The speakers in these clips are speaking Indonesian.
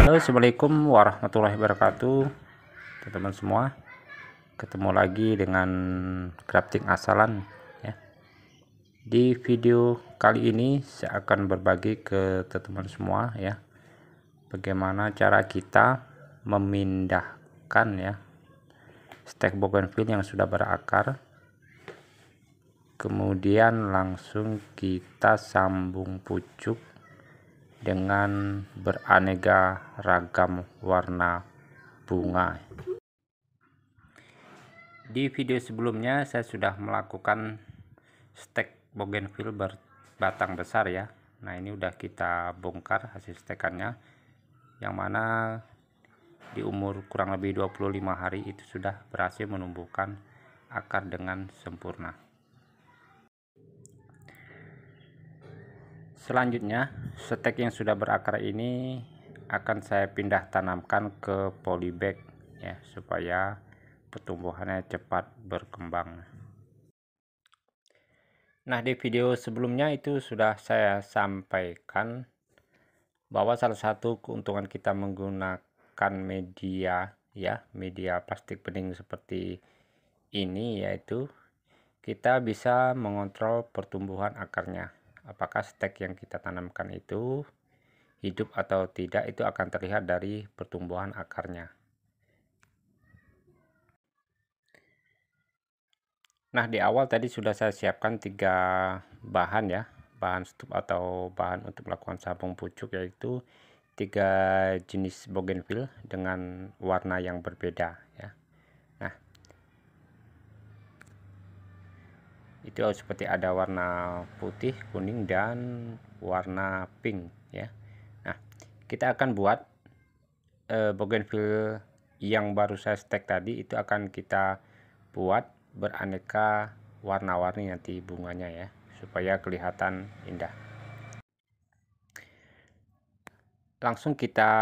Halo, assalamualaikum warahmatullahi wabarakatuh, teman-teman semua. Ketemu lagi dengan crafting asalan ya. Di video kali ini saya akan berbagi ke teman-teman semua ya, bagaimana cara kita memindahkan ya stek bougainville yang sudah berakar, kemudian langsung kita sambung pucuk dengan beraneka ragam warna bunga. Di video sebelumnya saya sudah melakukan stek bougainville berbatang besar ya. Nah, ini udah kita bongkar hasil stekannya, yang mana di umur kurang lebih 25 hari itu sudah berhasil menumbuhkan akar dengan sempurna. Selanjutnya, stek yang sudah berakar ini akan saya pindah tanamkan ke polybag ya, supaya pertumbuhannya cepat berkembang. Nah, di video sebelumnya itu sudah saya sampaikan bahwa salah satu keuntungan kita menggunakan media plastik bening seperti ini, yaitu kita bisa mengontrol pertumbuhan akarnya. Apakah stek yang kita tanamkan itu hidup atau tidak, itu akan terlihat dari pertumbuhan akarnya. Nah, di awal tadi sudah saya siapkan 3 bahan ya, bahan stuk atau bahan untuk melakukan sambung pucuk, yaitu 3 jenis bougainville dengan warna yang berbeda ya. Nah, itu seperti ada warna putih, kuning, dan warna pink ya. Nah, kita akan buat bougainville yang baru saya stek tadi, itu akan kita buat beraneka warna-warni nanti bunganya ya, supaya kelihatan indah. Langsung kita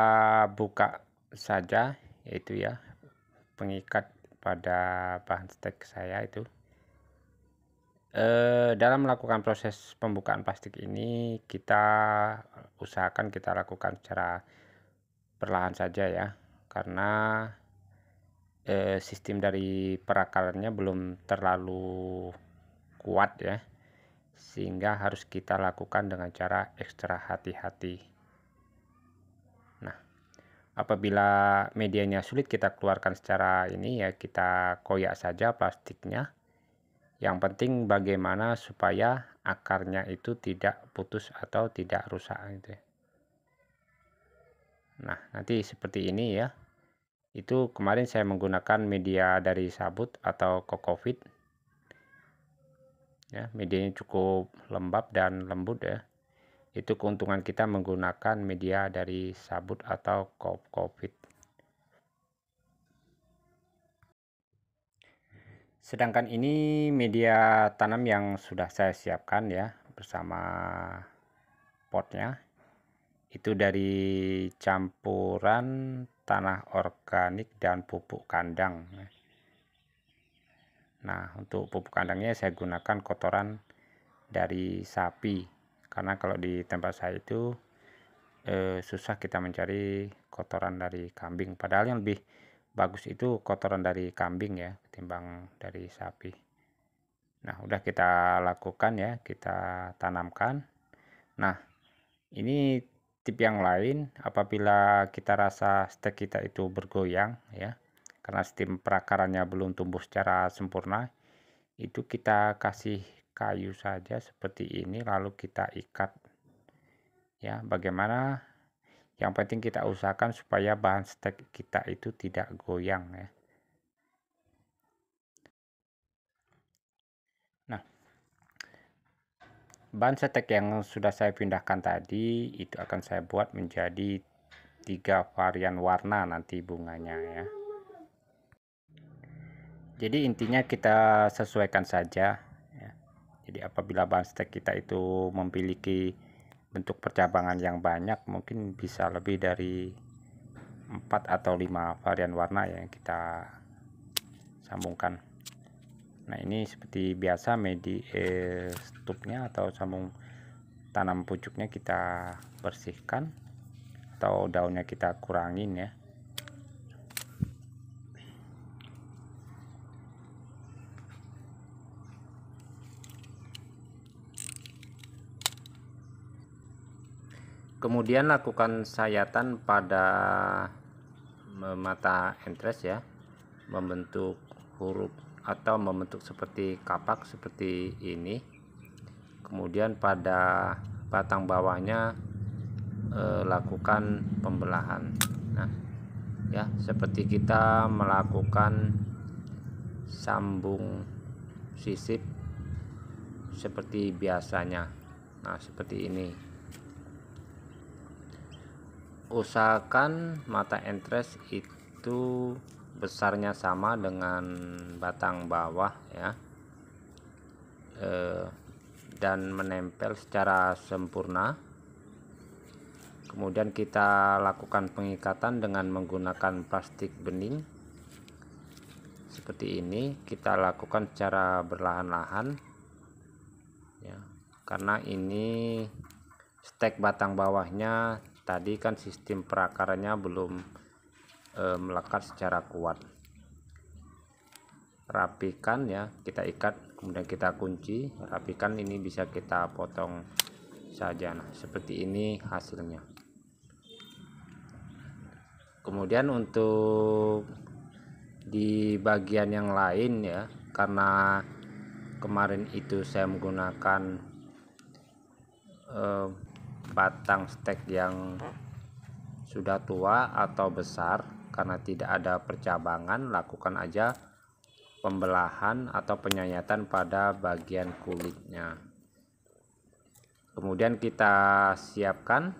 buka saja, yaitu ya pengikat pada bahan stek saya itu. Dalam melakukan proses pembukaan plastik ini, kita usahakan kita lakukan secara perlahan saja ya, karena sistem dari perakarannya belum terlalu kuat ya, sehingga harus kita lakukan dengan cara ekstra hati-hati. Nah, apabila medianya sulit kita keluarkan secara ini ya, kita koyak saja plastiknya. Yang penting bagaimana supaya akarnya itu tidak putus atau tidak rusak gitu ya. Nah, nanti seperti ini ya. Itu kemarin saya menggunakan media dari sabut atau kokopit ya, medianya cukup lembab dan lembut ya. Itu keuntungan kita menggunakan media dari sabut atau kokopit. Sedangkan ini media tanam yang sudah saya siapkan ya, bersama potnya. Itu dari campuran tanah organik dan pupuk kandang. Nah, untuk pupuk kandangnya saya gunakan kotoran dari sapi, karena kalau di tempat saya itu susah kita mencari kotoran dari kambing, padahal yang lebih bagus itu kotoran dari kambing ya, ketimbang dari sapi. Nah, udah kita lakukan ya, kita tanamkan. Nah, ini tip yang lain, apabila kita rasa stek kita itu bergoyang ya, karena sistem perakarannya belum tumbuh secara sempurna, itu kita kasih kayu saja seperti ini, lalu kita ikat ya. Bagaimana, yang penting kita usahakan supaya bahan stek kita itu tidak goyang ya. Nah, bahan stek yang sudah saya pindahkan tadi itu akan saya buat menjadi 3 varian warna nanti bunganya ya. Jadi intinya kita sesuaikan saja ya. Jadi apabila bahan stek kita itu memiliki bentuk percabangan yang banyak, mungkin bisa lebih dari 4 atau 5 varian warna yang kita sambungkan. Nah, ini seperti biasa stupnya atau sambung tanam pucuknya kita bersihkan, atau daunnya kita kurangin ya. Kemudian lakukan sayatan pada mata entres ya, membentuk huruf atau membentuk seperti kapak seperti ini. Kemudian pada batang bawahnya lakukan pembelahan. Nah ya, seperti kita melakukan sambung sisip seperti biasanya. Nah seperti ini. Usahakan mata entres itu besarnya sama dengan batang bawah ya, dan menempel secara sempurna. Kemudian kita lakukan pengikatan dengan menggunakan plastik bening seperti ini. Kita lakukan secara berlahan-lahan ya, karena ini stek batang bawahnya tadi kan sistem perakarannya belum melekat secara kuat. Rapikan ya, kita ikat kemudian kita kunci, rapikan. Ini bisa kita potong saja. Nah seperti ini hasilnya. Kemudian untuk di bagian yang lain ya, karena kemarin itu saya menggunakan batang stek yang sudah tua atau besar, karena tidak ada percabangan, lakukan aja pembelahan atau penyayatan pada bagian kulitnya. Kemudian kita siapkan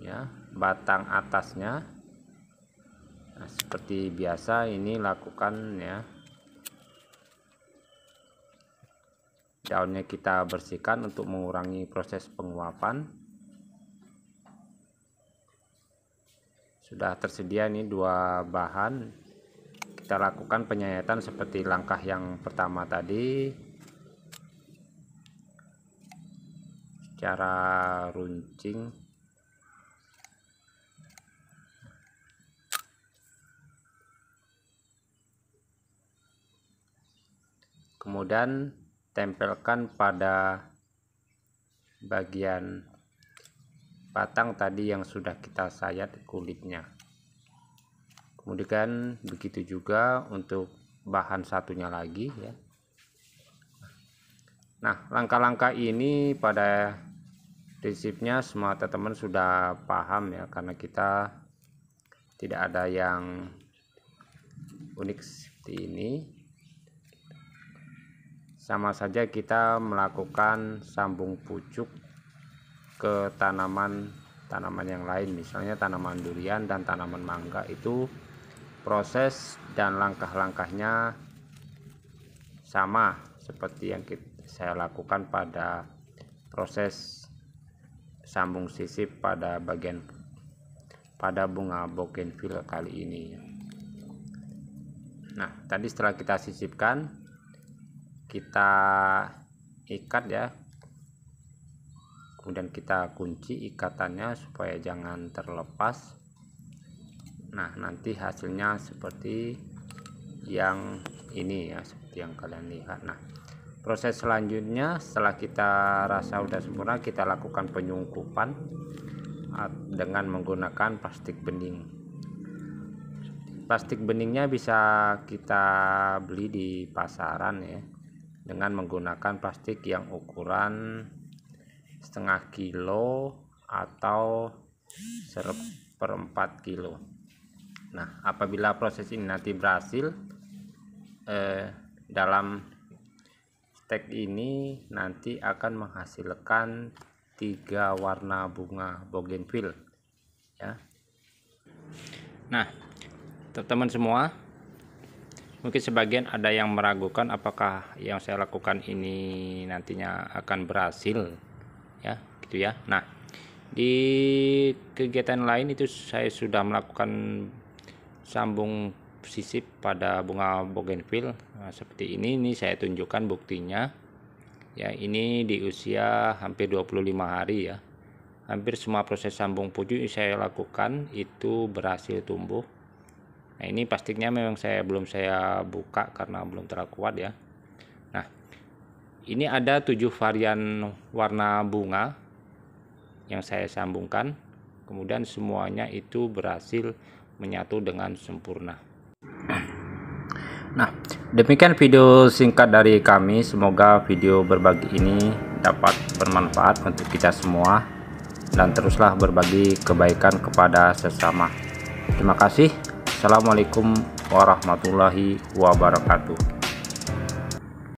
ya batang atasnya. Nah, seperti biasa ini lakukan ya, daunnya kita bersihkan untuk mengurangi proses penguapan. Sudah tersedia ini dua bahan, kita lakukan penyayatan seperti langkah yang pertama tadi, secara runcing. Kemudian tempelkan pada bagian batang tadi yang sudah kita sayat kulitnya. Kemudian begitu juga untuk bahan satunya lagi ya. Nah langkah-langkah ini pada prinsipnya semua teman-teman sudah paham ya, karena kita tidak ada yang unik seperti ini. Sama saja kita melakukan sambung pucuk ke tanaman yang lain, misalnya tanaman durian dan tanaman mangga. Itu proses dan langkah-langkahnya sama seperti yang saya lakukan pada proses sambung sisip pada bunga bougainville kali ini. Nah tadi setelah kita sisipkan, kita ikat ya, kemudian kita kunci ikatannya supaya jangan terlepas. Nah nanti hasilnya seperti yang ini ya, seperti yang kalian lihat. Nah proses selanjutnya setelah kita rasa sudah sempurna, kita lakukan penyungkupan dengan menggunakan plastik bening. Plastik beningnya bisa kita beli di pasaran ya, dengan menggunakan plastik yang ukuran setengah kilo atau 1/4 kilo. Nah apabila proses ini nanti berhasil, dalam stek ini nanti akan menghasilkan 3 warna bunga bougainville ya. Nah teman-teman semua, mungkin sebagian ada yang meragukan apakah yang saya lakukan ini nantinya akan berhasil ya, gitu ya. Nah di kegiatan lain itu saya sudah melakukan sambung sisip pada bunga bougainville. Nah, seperti ini saya tunjukkan buktinya ya. Ini di usia hampir 25 hari ya, hampir semua proses sambung pucuk saya lakukan itu berhasil tumbuh. Nah, ini plastiknya memang belum saya buka karena belum terlalu kuat ya. Nah, ini ada 7 varian warna bunga yang saya sambungkan, kemudian semuanya itu berhasil menyatu dengan sempurna. Nah, demikian video singkat dari kami. Semoga video berbagi ini dapat bermanfaat untuk kita semua, dan teruslah berbagi kebaikan kepada sesama. Terima kasih. Assalamualaikum warahmatullahi wabarakatuh.